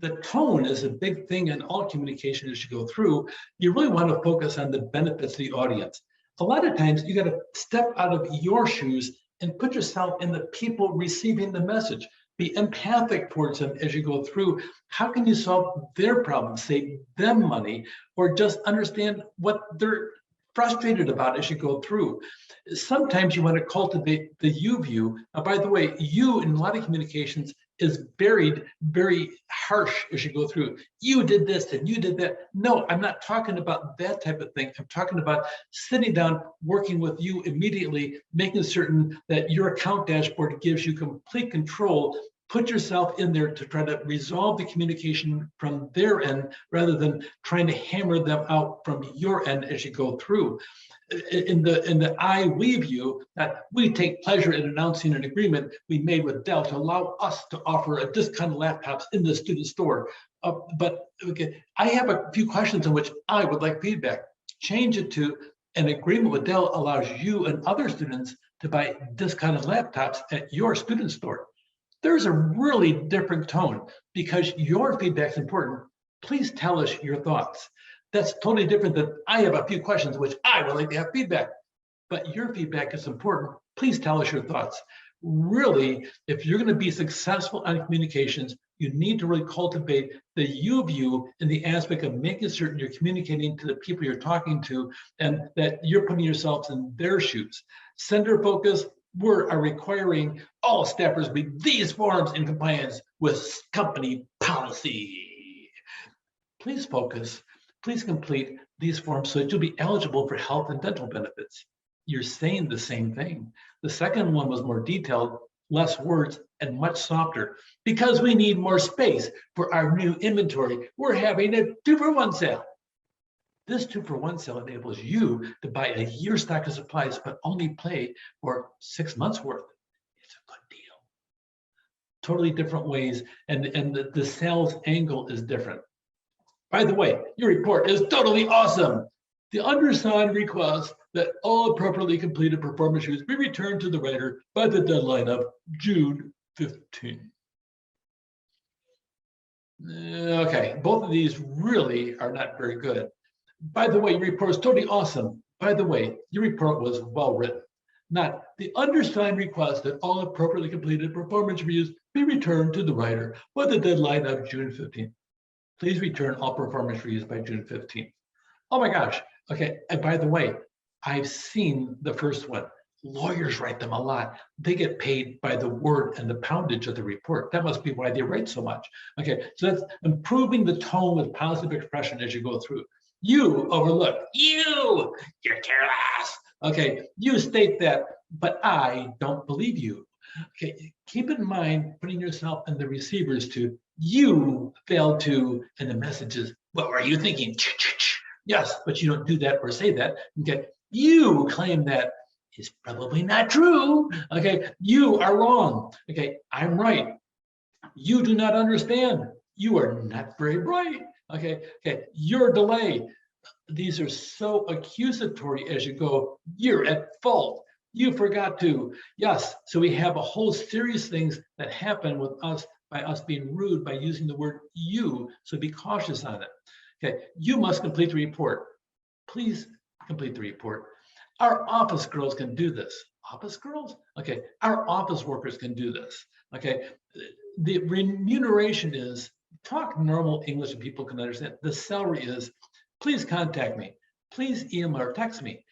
the tone is a big thing in all communication as you go through. You really want to focus on the benefits of the audience. A lot of times you got to step out of your shoes and put yourself in the people receiving the message. Be empathic towards them as you go through. How can you solve their problems, save them money, or just understand what they're frustrated about as you go through? Sometimes you want to cultivate the you view. By the way, you in a lot of communications is buried very harsh as you go through. You did this and you did that. No, I'm not talking about that type of thing. I'm talking about sitting down, working with you immediately, making certain that your account dashboard gives you complete control. Put yourself in there to try to resolve the communication from their end rather than trying to hammer them out from your end as you go through. In the we view, that we take pleasure in announcing an agreement we made with Dell to allow us to offer a discounted laptops in the student store. But okay, I have a few questions in which I would like feedback. Change it to an agreement with Dell allows you and other students to buy discounted laptops at your student store. There's a really different tone because your feedback is important. Please tell us your thoughts. That's totally different than I have a few questions which I would like to have feedback. But your feedback is important. Please tell us your thoughts. Really, if you're going to be successful on communications, you need to really cultivate the you view in the aspect of making certain you're communicating to the people you're talking to and that you're putting yourselves in their shoes. Sender focus, we are requiring all staffers be these forms in compliance with company policy. Please focus. Please complete these forms so that you'll be eligible for health and dental benefits. You're saying the same thing. The second one was more detailed, less words, and much softer. Because we need more space for our new inventory, we're having a 2-for-1 sale. This 2-for-1 sale enables you to buy a year's stock of supplies, but only pay for 6 months worth. It's a good deal. Totally different ways, and the sales angle is different. By the way, your report is totally awesome. The undersigned requests that all appropriately completed performance reviews be returned to the writer by the deadline of June 15. Okay, both of these really are not very good. By the way, your report is totally awesome. By the way, your report was well written. Not the undersigned request that all appropriately completed performance reviews be returned to the writer by the deadline of June 15. Please return all performance reviews by June 15th. Oh my gosh. Okay. And by the way, I've seen the first one. Lawyers write them a lot. They get paid by the word and the poundage of the report. That must be why they write so much. Okay. So that's improving the tone with positive expression as you go through. You overlook. You're careless. Okay. You state that, but I don't believe you. Okay. Keep in mind putting yourself in the receivers to you failed to, and the message is, what were you thinking? Yes, but you don't do that or say that. Okay, you claim that is probably not true. Okay, you are wrong. Okay, I'm right. You do not understand. You are not very bright. Okay, your delay. These are so accusatory as you go, you're at fault. You forgot to. Yes, so we have a whole series of things that happen with us by us being rude by using the word you, so be cautious on it. Okay, you must complete the report. Please complete the report. Our office girls can do this. Office girls? Okay, our office workers can do this. Okay, the remuneration is, talk normal English and people can understand. The salary is, please contact me. Please email or text me.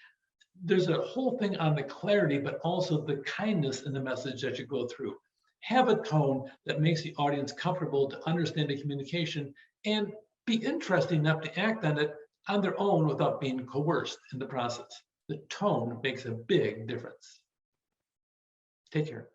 There's a whole thing on the clarity, but also the kindness in the message that you go through. Have a tone that makes the audience comfortable to understand the communication and be interesting enough to act on it on their own without being coerced in the process. The tone makes a big difference. Take care.